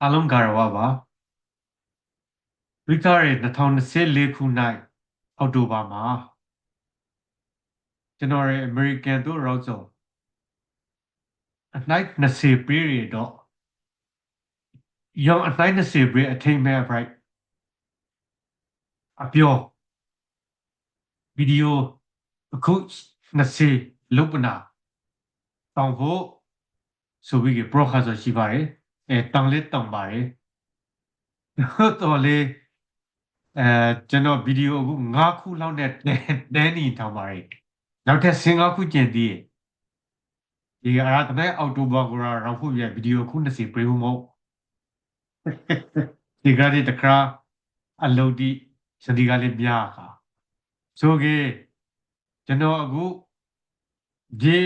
အားလုံးကာရဝပါဝိကာရဲ့2024ခုနှစ်အောက်တိုဘာမှာကျွန်တော်ရဲ့ American တို့ရောက်ဆိုအနိုင်20ပြည့်ရတော့ရောင်အနိုင်20ပြည့်အထိမ်းမဲ့ bright အပြောဗီဒီယိုအခု20လုပနာတောင်ဖို့ဆိုပြီး broadcast ရှိပါတယ်တောင်လေးတောင်ပါတယ်တော်လေးကျွန်တော်ဗီဒီယိုအခု9ခုလောက်နဲ့တဲနေထောင်ပါတယ်နောက်ထပ်15ခုကျင်သေးတယ်ဒီအရာတမဲ့အောက်တိုဘာကိုရောက်ဖို့ရဗီဒီယိုခု20ပြဖို့မဟုတ်ဒီကနေ့တခါအလုပ်ဒီစတိကလေးပြခါဆိုကေကျွန်တော်အခုဒီ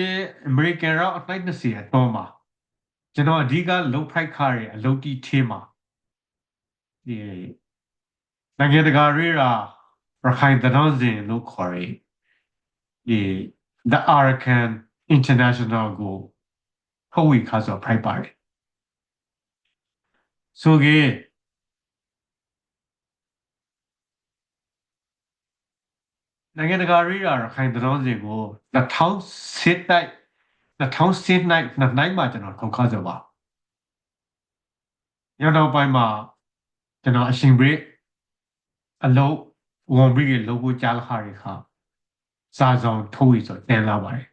American ရောက်အတိုင်း20အတော်မှာကျွန်တော်အဓိကလုံဖိုက်ခါရအလုပ်ဒီထေးမှာဒီနိုင်ငံတကာရေးရာရခိုင်တန်းစင်လို့ခေါ်ရဒီ The Arakan International ကိုထုတ်ဝေခါဆိုဖိုက်ပါတယ်ဆိုကေနိုင်ငံတကာရေးရာရခိုင်တန်းစင်ကို2010တိုက်2010နိုင်မှာကျွန်တော်ထောက်ခါဆိုပါညတော့ပိုင်းမှာကျွန်တော်အရှင်ဘရိအလုံးဝန်ဘရိလို့ကိုကြားလာခါရခါစာဆောင်ထုတ်ရဆိုတင်လာပါတယ်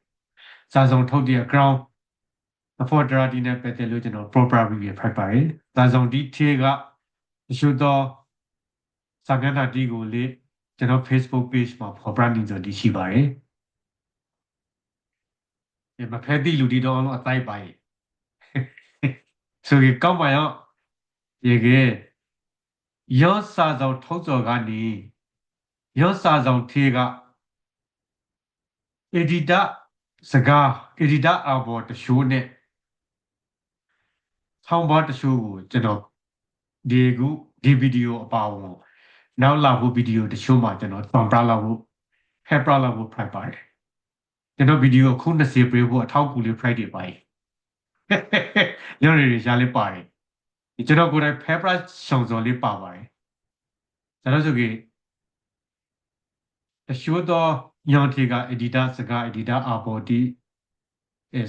စာဆောင်ထုတ်တဲ့ ground affordability နဲ့ပတ်သက်လို့ကျွန်တော် proper review ဖတ်ပါတယ်စာဆောင်ဒီထေကတချို့သောစာမျက်နှာဒီကိုလေကျွန်တော် Facebook page မှာ for branding ဆိုဒီရှိပါတယ်မဖက်တိလူဒီတော့အတိုင်းပါဆိုရင်ကောက်ပါရောရေကေရောစာဆောင်ထုတ်စော်ကနေရောစာဆောင်ထေက editor စကား editor အဘော်တရှိုးနဲ့ဆောင်းပါတရှိုးကိုကျွန်တော်ဒီဗီဒီယိုအပါဝင်နောက်လာဖို့ဗီဒီယိုတချို့မှာကျွန်တော် from လာဖို့ help လာဖို့ private ပါတယ်ကျွန်တော်ဗီဒီယိုခု20ပြဖို့အထောက်အကူလေး Friday ပါတယ်ညနေရရှားလေးပါတယ်ကျွန်တော်ကိုယ်တိုင် help ရှောင်စော်လေးပါပါတယ်ကျွန်တော်ဆိုကေတချို့သောညောင်ထေက editor စကား editor အဘော်ဒီ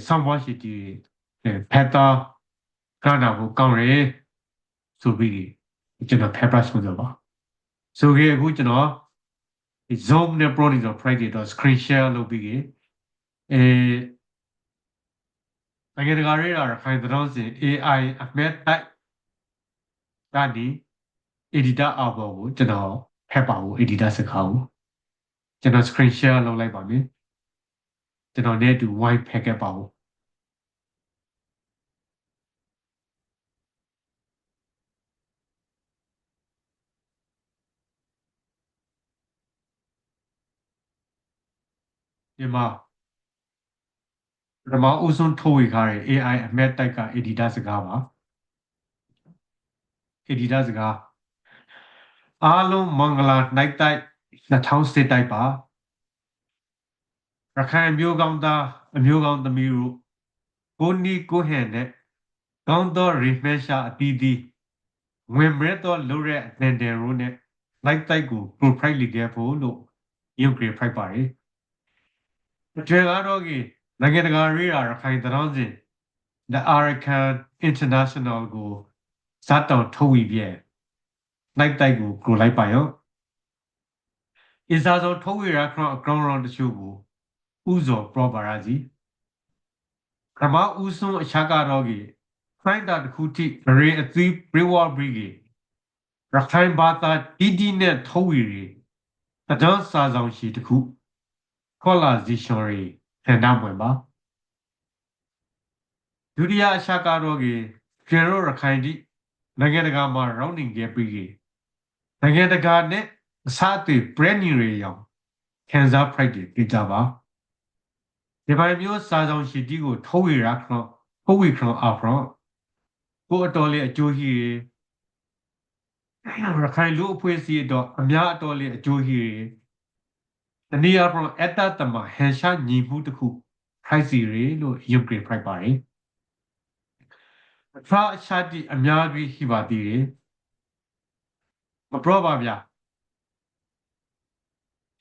ဆောင်းပါရှိတီဖက်တာကနာကိုကောင်းရယ်ဆိုပြီးကျွန်တော် help ရှောင်စော်ပါဆိုကေအခုကျွန်တော်ဒီ Zoom နဲ့ Pro နဲ့ Friday တော့ screen share လုပ်ပြီးနိုင်ငံတကာရေးရာခိုင်တဲ့စင် AI အမက်တိုက်ကနေ editor အဘော်ကိုကျွန်တော်ဖက်ပါဘူး editor စကားကိုကျွန်တော် screen share လုပ်လိုက်ပါမယ်ကျွန်တော်နဲ့အတူ wide packet ပါဘူးဒီမှာပထမအဦးဆုံးထုတ်ဝေထားတဲ့ AI အမက်တိုက်က editor စကားပါ editor စကားအားလုံးမင်္ဂလာနိုင်တိုက်2010တိုက်ပါရခိုင်မျိုးကောင်းသားအမျိုးကောင်းသမီးတို့ကိုနီကိုဟန်နဲ့ကောင်းသော refresher အတီးတီးဝင်မြဲသောလိုရက်အတန်တယ်ရိုးနဲ့ like တိုက်ကို profile လိခဲ့ဖို့လို့ရုပ်ကြဖိုက်ပါတယ်ကျွဲကားတော့ကြီးနိုင်ငံတကာရေးရာရခိုင်တဲ့စင် The Arakan International ကိုစတောင်ထုတ်ဝေပြဲ like တိုက်ကိုလိုက်ပါရောအစ်စားဆုံးထုတ်ဝေရခရောအကောင်ရောင်တချို့ကိုဥဇော် proper စီကမ္ဘာဥဆုံးအချကတော့ကြီးဖိုင်တာတခုထိရေအသီး reward ပြီးကြီးရခိုင်ဘာသာတီနဲ့ထုတ်ဝေရီတဒန်းစာဆောင်ရှိတခုခေါ်လာစီရှော်ရီဟန်နာမွင်ပါဒုတိယအချကတော့ကြီးကျွန်တော်ရခိုင်ဒီနိုင်ငံတကာမှာ rounding ခဲ့ပြီးကြီးနိုင်ငံတကာနဲ့အစားအသောက် brand new တွေရောခံစား Friday ပြကြပါဒီပိုင်းမျိုးစာဆောင်ရှိတီကိုထုတ်ဝေရခရောထုတ်ဝေခရောအဖရောကိုအတော်လေးအကျိုးရှိရခိုင်လူအဖွဲ့အစည်းတော့အများအတော်လေးအကျိုးရှိတနည်းအားဖြင့်အတ္တတမဟန်ရှာညီမှုတစ်ခု price ရီလို့ရုပ်ကြဖိုက်ပါတယ် ဖာအချတိအများကြီးရှိပါသေးတယ်မပြောပါဗျာ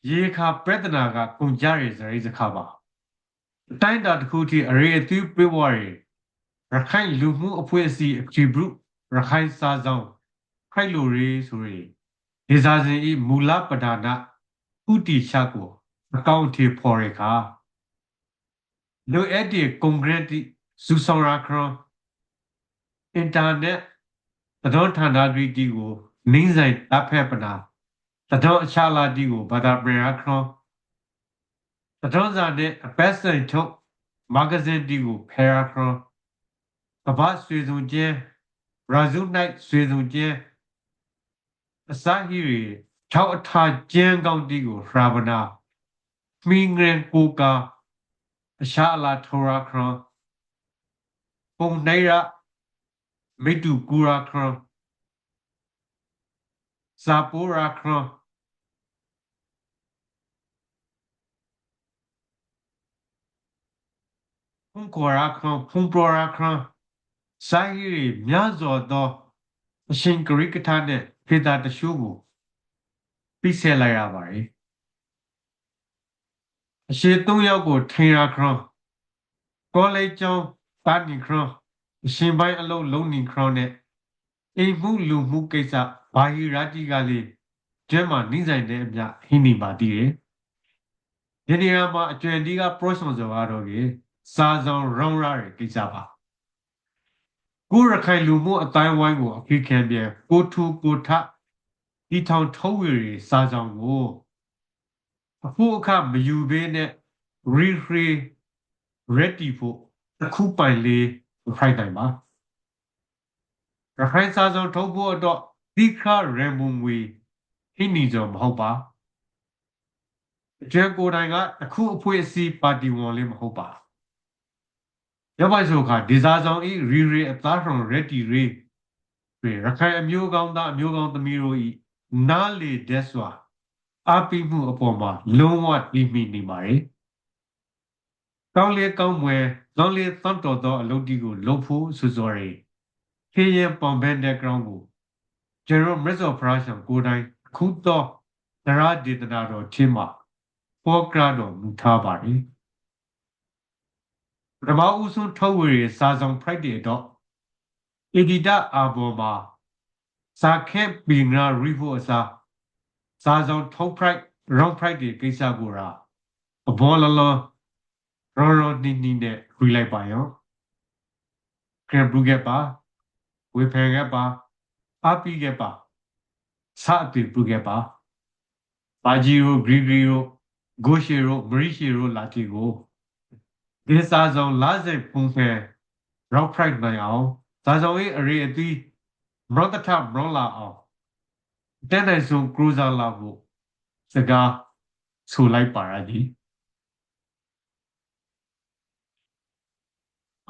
ရေခါပြဿနာကကုန်ကြရစရိစခါပါအတိုင်းတာတစ်ခုထိအရေးအသွေးပေးဝရရခိုင်လူမှုအဖွဲ့အစည်းအခီဘရုရခိုင်စာဆောင်ခိုင်လိုရေးဆိုရဒေဇာစဉ်ဤမူလပဒါနာဥတီချကိုအကောင့်ထေဖော်ရခါလိုအပ်တဲ့ကွန်ဂရက်တိစူဆောင်ရာခရအင်တာနက်သတော်ဌာနတွေတီကိုနင်းဆိုင်တပ်ဖက်ပနာသတော်အချလာတီကိုဘာသာပြန်အခရသတော်စာနဲ့အပတ်ဆိုင်ထုတ်မဂဇင်းတီကိုဖယ်အခရကဘာဆွေစုံကျဲရာဇုနိုင်ဆွေစုံကျဲအစာဟီရီထောက်အထာကျန်းကောင်းတီကိုဖရာဗနာမင်းငရင်ကိုကအရှာလာထောရာခရပုံနိုင်ရမိတူကူရာခရစာပိုရာခရဖုန်ကောရာခရဖုန်ပရောရာခရစာဟီရီမြတ်စွာသောအရှင်ဂရိကထာနဲ့ဖေတာတရှုကိုပြည့်ဆဲလိုက်ရပါတယ်အရှိ၃ယောက်ကိုထင်ရခရကောလိပ်ကျောင်းတာနီခရအရှင်ပိုင်းအလုံးလုံးနေခရနဲ့အိမ်မှုလူမှုကိစ္စဘာဟီရာတီကလေးကျဲမှာနှိမ့်ဆိုင်တဲ့အမြဟိနေပါတည်တယ်ဒီနေရာမှာအကျွမ်းတီးကပရော့ဆောင်စောကတော့ကြီးစာဆောင်ရောင်းရတဲ့ကိစ္စပါကိုရခိုင်လူမှုအတိုင်းဝိုင်းကိုအခိခံပြန်ကိုထူကိုထဒီထောင်ထုတ်ဝေစာဆောင်ကိုအဖို့အခမယူဘဲနဲ့ရီရက်တီဖို့တစ်ခုပိုင်လေးဖိုက်တိုင်ပါရခိုင်စာဆောင်ထုတ်ဖို့တော့တိခရန်မုံငွေဟိနေကြမဟုတ်ပါအကျဉ်းကိုယ်တိုင်ကအခုအဖွဲ့အစည်းပါတီဝင်လေးမဟုတ်ပါရပိုက်ဆိုခါဒီစာဆောင်ဤရီအသားဆောင်ရက်တီရီရခိုင်အမျိုးကောင်းသားအမျိုးကောင်းသမီးတို့ဤနားလေတဲ့စွာအပိမှုအပေါ်မှာလုံးဝတီးမိနေပါတယ်ကောင်းလေးကောင်းမွယ်ကောင်းလေးသတ်တော်သောအလုပ်တီကိုလုပ်ဖို့ဆိုစော်ရခေးရင်ပွန်ဘန်တဲ့ ground ကိုကျွန်တော်မစ်စော်ဖရာရှံကိုတိုင်းခုတော့သရဒေသနာတော်ချင်းမှာပေါ်ကရတော်မူထားပါတယ်ပထမဦးဆုံးထုတ်ဝေစာဆောင်ဖိုက်တဲ့တော့အဒီတာအာဘောမှာစာခဲပင်နာရီဖို့အစားစာဆောင်ထုတ်ဖိုက်ရောင်းဖိုက်တဲ့ကိစ္စကိုရာအဘောလလရောနီနီနဲ့ရီလိုက်ပါရောကရဘူကပါဝေဖန်ကပါအပိကပါစာအတိဘူကပါဘာဂျီရိုဂရီဂရီရိုဂိုရှီရိုမရီရှီရိုလာတီကိုဒီစာဆောင်လာစိပုံဖဲရောက်ဖိုက်နိုင်အောင်စာဆောင်ရေးအရေးအသီးမရတထမရလာအောင်တဲ့နိုင်ဆုံးကရူဇာလာဖို့စကားဆိုလိုက်ပါရကြီး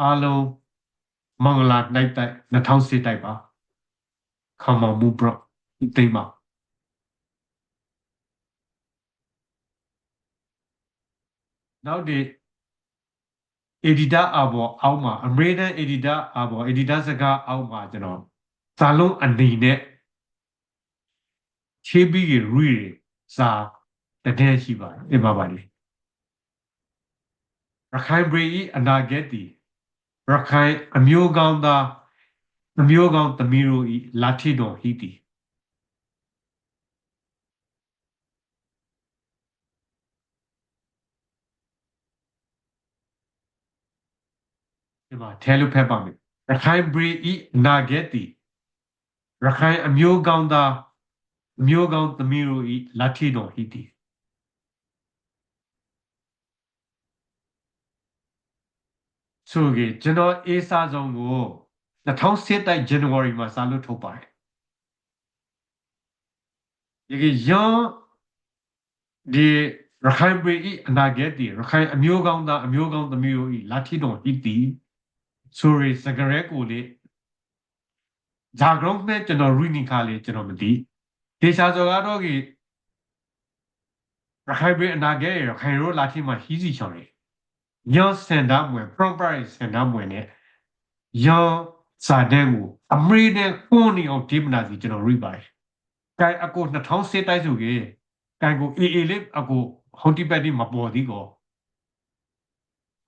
အားလုံးမင်္ဂလာနိုင်တိုက်2010တိုက်ပါခမမူဘရတိမ်ပါနောက်ဒီ editor အဘောအောက်မှာ American editor အဘော editor စကားအောက်မှာကျွန်တော်စာလုံးအနေနဲ့ခြေပြီးရီစာတည်းရှိပါတယ်ပြပါပါလိရခိုင်ပြည်အနာဂတ်တီရခိုင်အမျိုးကောင်းသားအမျိုးကောင်းသမီးတို့ဤလာထီတော်ဟီတီဒီမှာထဲလို့ဖက်ပါမယ်ရခိုင်ပြည်ဤအနာဂတ်တီရခိုင်အမျိုးကောင်းသားအမျိုးကောင်းသမီးတို့ဤလာထီတော်ဟီတီဆိုကြကျွန်တော်အေးစားဆုံးကို2007တိုက် January မှာစာလို့ထုတ်ပါတယ်ဒီရောဒီရခိုင်ပြည်ဤအနာဂတ်တီရခိုင်အမျိုးကောင်းသားအမျိုးကောင်းသမီးတို့ဤလာထီတော်ဟီတီဆိုရစကရဲကိုလေဂျာဂရုံးနဲ့ကျွန်တော်ရီနီခါလေးကျွန်တော်မသိဒေရှာစောကတော့ကြီးရခိုင်ပြည်အနာဂတ်ရခိုင်ရိုးလာထီမှာဟီးစီချောင်းလေညောစန်ဒါမွေ proper စန်ဒါမွေနဲ့ယော စာတန်းကိုအမရီနဲ့ကွန်နေအောင်ဒီမနာစီကျွန်တော်ရိပါတယ်။ကိုင်အကို2000တိုက်ဆိုကေကိုင်ကိုအေလေးအကိုဟော်တီပက်ဒီမပေါ်သေးကော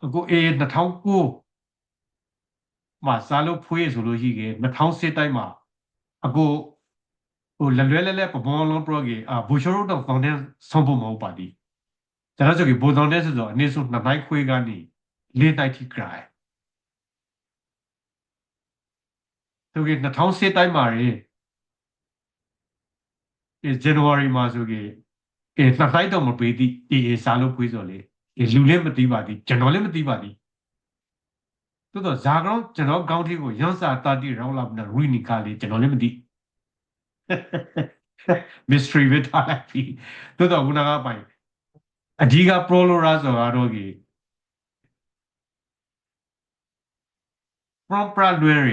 အကို2009မှာစားလို့ဖွေးဆိုလို့ရှိကေ2000တိုက်မှာအကိုဟိုလွယ်လဲပပေါ်လုံးပရောကေဘူရှိုရိုတော့တောင်းတဲ့ဆုံးဖို့မဟုတ်ပါသည်ကျွန်တော်ဆိုကေဘူတောင်းတဲ့ဆိုတော့အနေဆိုနှစ်တိုင်းခွေးကနေလေးတိုက်ထိကြိုင်ဆိုကေ2000တိုက်မှာရေဇန်နဝါရီမှာဆိုကေနှစ်တိုက်တော့မပေးသည့်စားလို့ဖွေးဆိုလေလူလည်းမသိပါသည်ကျွန်တော်လည်းမသိပါသည်သို့တော့ဇာကောင်ကျွန်တော်ကောင်းထီကိုရန်စာတာတီရောင်းလာပြီးရီနီကာလေးကျွန်တော်လည်းမသိ mystery ပဲထားလိုက်ပြီသို့တော့ခုနကပိုင်အကြီးက pro လိုရာဆိုတော့ကြီး proper လွယ်ရ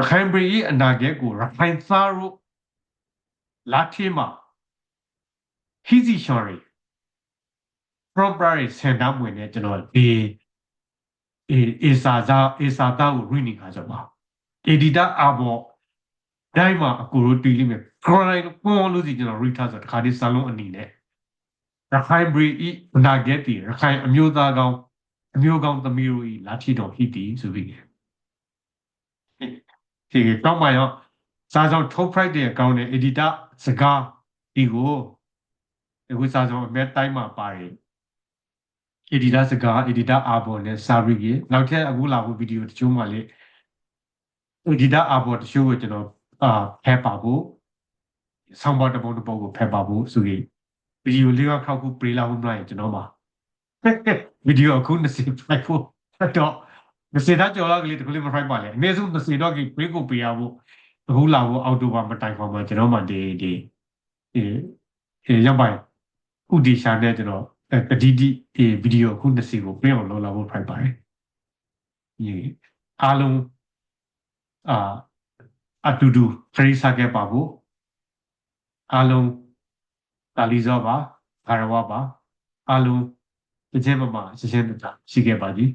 ခိုင်ပြည်အနာဂတ်ကိုရခိုင်သားတို့လာထေးမှာဟီစီရှော်ရီ proper စင်တာမွေနဲ့ကျွန်တော်ဒီအေစာတာကိုရီနီကာဆိုပါအေဒီတာအဘောတိုင်းမှာအကူရိုတီလိမယ်ခရိုင်ပေါ်လို့စီကျွန်တော် read ထားဆိုတခါဒီစာလုံးအနေနဲ့ရခိုင်ပြည်ဤနာဂက်တီရခိုင်အမျိုးသားကောင်းအမျိုးကောင်းသမီးတို့ဤလာထီတော်ဟိတီဆိုပြီးဒီတောင်းပါရောစာဆောင်ထုတ်ဖိုက်တဲ့အကောင်းနဲ့ editor စကားဒီကိုအခုစာဆောင်အမဲတိုင်းမှာပါတယ် editor စကား editor အာဘော်နဲ့စာရီကြီးနောက်ထပ်အခုလာဖို့ဗီဒီယိုတချို့မှလေ editor အာဘော်တချို့ကိုကျွန်တော်ဖဲပါဖို့ဆောင်းပါတပုံတပုံကိုဖဲပါဖို့ဆိုပြီးဗီဒီယိုလေးကခောက်ခုပြေးလာဖို့မလိုက်ကျွန်တော်ပါဗီဒီယိုအခု20ဖိုက်ဖို့တော့20တာကျော်လာကလေးတကလေးမဖိုက်ပါလေအနည်းဆုံး20တော့ကြီးပြေးကိုပေးရဖို့အခုလာဖို့အောက်တိုဘာမတိုင်ခေါ်မှာကျွန်တော်မှဒီရောက်ပါဥဒီရှာနဲ့ကျွန်တော်ကတိတိဗီဒီယိုအခု20ကိုပြေးအောင်လုပ်လာဖို့ဖိုက်ပါတယ်ဒီအားလုံးအတူတူခရီးစားခဲ့ပါဖို့အားလုံးတာလီဇောပါဂါရဝပါအားလုံးတစ်ချက်မှရှင်းရှင်းတသားရှိခဲ့ပါသည်